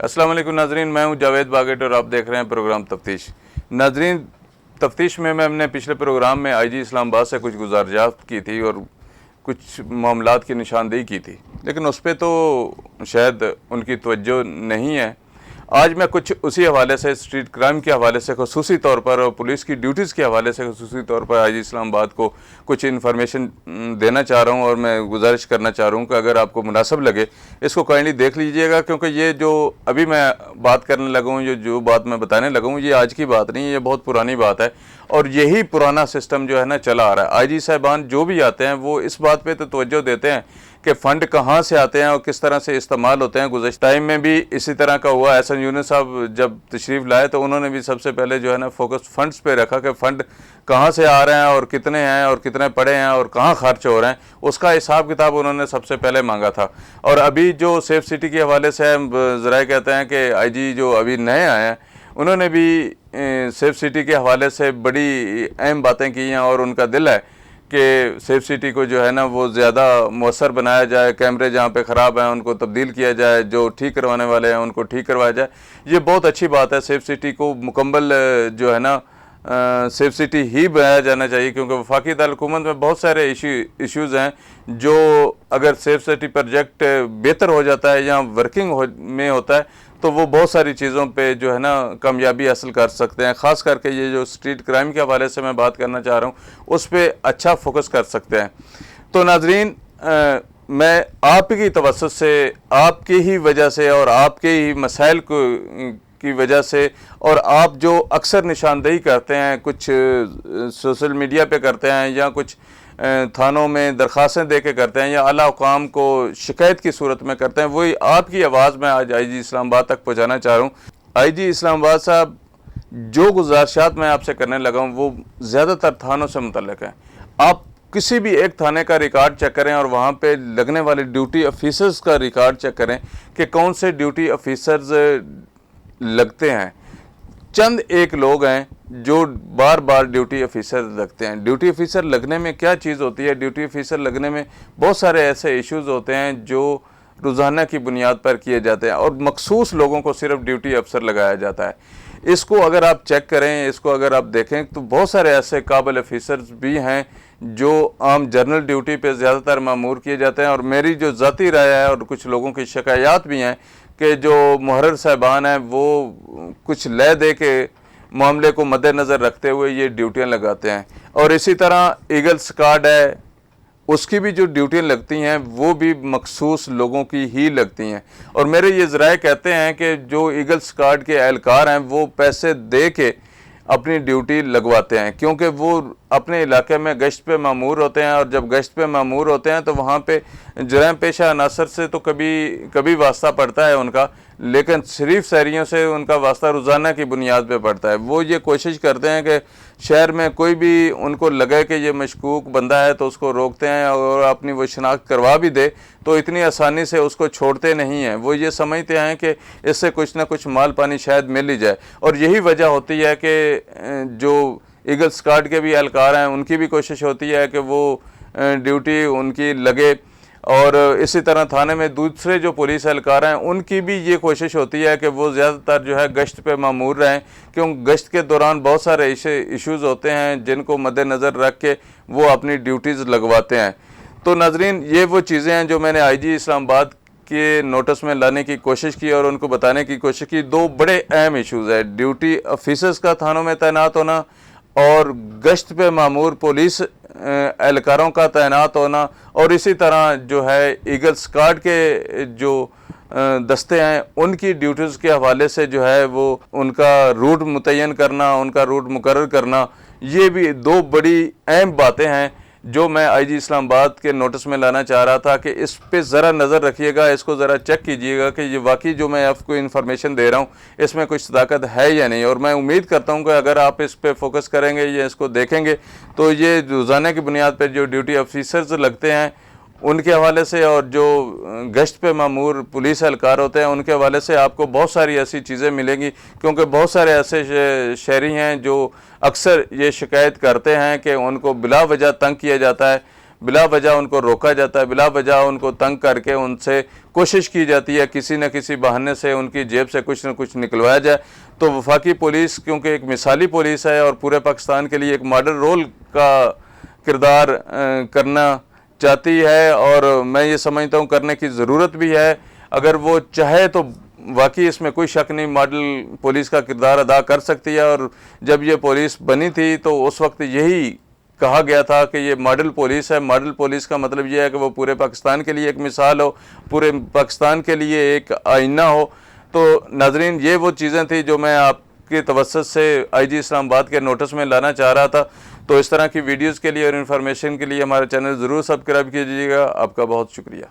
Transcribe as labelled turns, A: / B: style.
A: अस्सलाम वालेकुम नाजरीन, मैं हूं जावेद बागेट और आप देख रहे हैं प्रोग्राम तफ्तीश। नाजरीन, तफ्तीश में हमने पिछले प्रोग्राम में आईजी इस्लामाबाद से कुछ गुजारिशात की थी और कुछ मामलात की निशानदेही की थी, लेकिन उस पर तो शायद उनकी तवज्जो नहीं है। आज मैं कुछ उसी हवाले से, स्ट्रीट क्राइम के हवाले से खुसूसी तौर पर और पुलिस की ड्यूटीज़ के हवाले से खुसूसी तौर पर आईजी इस्लामाबाद को कुछ इन्फॉर्मेशन देना चाह रहा हूं और मैं गुजारिश करना चाह रहा हूं कि अगर आपको मुनासिब लगे इसको काइंडली देख लीजिएगा, क्योंकि ये जो अभी मैं बात करने लगा हूँ, जो बात मैं बताने लगा हूँ, ये आज की बात नहीं है, ये बहुत पुरानी बात है और यही पुराना सिस्टम जो है ना चला आ रहा है। आईजी साहबान जो भी आते हैं वो इस बात पे तो तवज्जो देते हैं कि फ़ंड कहाँ से आते हैं और किस तरह से इस्तेमाल होते हैं। गुज़श्ता टाइम में भी इसी तरह का हुआ। एहसन यूनुस साहब जब तशरीफ़ लाए तो उन्होंने भी सबसे पहले जो है ना फोकस फ़ंड्स पे रखा कि फ़ंड कहाँ से आ रहे हैं और कितने हैं और कितने पड़े हैं और कहाँ खर्च हो रहे हैं, उसका हिसाब किताब उन्होंने सबसे पहले मांगा था। और अभी जो सेफ सिटी के हवाले से ज़रा कहते हैं कि आईजी जो अभी नए आए हैं उन्होंने भी सेफ सिटी के हवाले से बड़ी अहम बातें की हैं और उनका दिल है कि सेफ सिटी को जो है ना वो ज़्यादा मौसर बनाया जाए, कैमरे जहाँ पे ख़राब हैं उनको तब्दील किया जाए, जो ठीक करवाने वाले हैं उनको ठीक करवाया जाए। ये बहुत अच्छी बात है। सेफ सिटी को मुकम्मल जो है ना सेफ सिटी ही बनाया जाना चाहिए, क्योंकि वफाकी दारुल-हुकूमत में बहुत सारे इश्यूज़ हैं जो अगर सेफ सिटी प्रोजेक्ट बेहतर हो जाता है या वर्किंग में होता है तो वो बहुत सारी चीज़ों पे जो है ना कामयाबी हासिल कर सकते हैं। ख़ास करके ये जो स्ट्रीट क्राइम के हवाले से मैं बात करना चाह रहा हूँ उस पर अच्छा फोकस कर सकते हैं। तो नाजरीन, मैं आपकी तवज्जो से, आपकी ही वजह से और आपके ही मसाइल की वजह से और आप जो अक्सर निशानदेही करते हैं, कुछ सोशल मीडिया पे करते हैं या कुछ थानों में दरख्वास्तें दे के करते हैं या आला हुकाम को शिकायत की सूरत में करते हैं, वही आपकी आवाज़ में आज आईजी इस्लामाबाद तक पहुँचाना चाह रहा हूँ। आईजी इस्लामाबाद साहब, जो गुजारिशात मैं आपसे करने लगा हूँ वो ज़्यादातर थानों से मुतल्लिक़ है। आप किसी भी एक थाने का रिकॉर्ड चेक करें और वहाँ पे लगने वाले ड्यूटी ऑफिसर्स का रिकॉर्ड चेक करें कि कौन से ड्यूटी ऑफिसर्स लगते हैं। चंद एक लोग हैं जो बार बार ड्यूटी ऑफिसर लगते हैं। ड्यूटी ऑफिसर लगने में क्या चीज़ होती है? ड्यूटी ऑफिसर लगने में बहुत सारे ऐसे इश्यूज़ होते हैं जो रोज़ाना की बुनियाद पर किए जाते हैं और मखसूस लोगों को सिर्फ ड्यूटी अफसर लगाया जाता है। इसको अगर आप चेक करें, इसको अगर आप देखें तो बहुत सारे ऐसे काबिल ऑफिसर्स भी हैं जो आम जनरल ड्यूटी पे ज़्यादातर मामूर किए जाते हैं। और मेरी जो ज़ाती राय है और कुछ लोगों की शिकायत भी हैं कि जो मुहर्रर साहबान हैं वो कुछ ले दे के मामले को मद्देनज़र रखते हुए ये ड्यूटियाँ लगाते हैं। और इसी तरह ईगल स्क्वाड है, उसकी भी जो ड्यूटियाँ लगती हैं वो भी मखसूस लोगों की ही लगती हैं। और मेरे ये ज़राए कहते हैं कि जो ईगल स्क्वाड के एहलकार हैं वो पैसे दे के अपनी ड्यूटी लगवाते हैं, क्योंकि वो अपने इलाके में गश्त पे मामूर होते हैं और जब गश्त पे मामूर होते हैं तो वहाँ पे जराइम पेशा अनासर से तो कभी वास्ता पड़ता है उनका, लेकिन शरीफ शहरियों से उनका वास्ता रोज़ाना की बुनियाद पे पड़ता है। वो ये कोशिश करते हैं कि शहर में कोई भी उनको लगे कि ये मशकूक बंदा है तो उसको रोकते हैं और अपनी वो शनाख्त करवा भी दे तो इतनी आसानी से उसको छोड़ते नहीं हैं। वो ये समझते हैं कि इससे कुछ ना कुछ माल पानी शायद मिल ही जाए। और यही वजह होती है कि जो ईगल स्क्वाड के भी एहलकार हैं उनकी भी कोशिश होती है कि वो ड्यूटी उनकी लगे। और इसी तरह थाने में दूसरे जो पुलिस एहलकार हैं उनकी भी ये कोशिश होती है कि वो ज़्यादातर जो है गश्त पे मामूर रहें, क्योंकि गश्त के दौरान बहुत सारे इश्यूज़ होते हैं जिनको मद्देनज़र रख के वो अपनी ड्यूटीज़ लगवाते हैं। तो नाजरीन, ये वो चीज़ें हैं जो मैंने आईजी इस्लामाबाद के नोटिस में लाने की कोशिश की और उनको बताने की कोशिश की। दो बड़े अहम इश्यूज़ है, ड्यूटी ऑफिसर्स का थानों में तैनात होना और गश्त पे मामूर पुलिस एहलकारों का तैनात होना, और इसी तरह जो है ईगल स्क्वाड के जो दस्ते हैं उनकी ड्यूटीज़ के हवाले से जो है वो उनका रूट मुतय्यन करना, उनका रूट मुकर्रर करना, ये भी दो बड़ी अहम बातें हैं जो मैं आईजी इस्लामाबाद के नोटिस में लाना चाह रहा था कि इस पे ज़रा नज़र रखिएगा, इसको ज़रा चेक कीजिएगा कि ये वाकई जो मैं आपको इन्फॉर्मेशन दे रहा हूँ इसमें कुछ सदाकत है या नहीं। और मैं उम्मीद करता हूँ कि अगर आप इस पे फोकस करेंगे या इसको देखेंगे तो ये रोज़ाना की बुनियाद पर जो ड्यूटी ऑफिसर्स लगते हैं उनके हवाले से और जो गश्त पे मामूर पुलिस एहलकार होते हैं उनके हवाले से आपको बहुत सारी ऐसी चीज़ें मिलेंगी, क्योंकि बहुत सारे ऐसे शहरी हैं जो अक्सर ये शिकायत करते हैं कि उनको बिला वजह तंग किया जाता है। بلا وجہ ان کو روکا جاتا ہے، بلا وجہ ان کو تنگ کر کے ان سے کوشش کی جاتی ہے کسی نہ کسی بہانے سے ان کی جیب سے کچھ نہ کچھ نکلوایا جائے۔ تو وفاقی پولیس کیونکہ ایک مثالی پولیس ہے اور پورے پاکستان کے لیے ایک ماڈل رول کا کردار کرنا چاہتی ہے، اور میں یہ سمجھتا ہوں کرنے کی ضرورت بھی ہے۔ اگر وہ چاہے تو واقعی اس میں کوئی شک نہیں، ماڈل پولیس کا کردار ادا کر سکتی ہے۔ اور جب یہ پولیس بنی تھی تو اس وقت یہی کہا گیا تھا کہ یہ ماڈل پولیس ہے۔ ماڈل پولیس کا مطلب یہ ہے کہ وہ پورے پاکستان کے لیے ایک مثال ہو، پورے پاکستان کے لیے ایک آئینہ ہو۔ تو ناظرین، یہ وہ چیزیں تھیں جو میں آپ کے توسط سے آئی جی اسلام آباد کے نوٹس میں لانا چاہ رہا تھا۔ تو اس طرح کی ویڈیوز کے لیے اور انفارمیشن کے لیے ہمارے چینل ضرور سبسکرائب کیجیے گا۔ آپ کا بہت شکریہ۔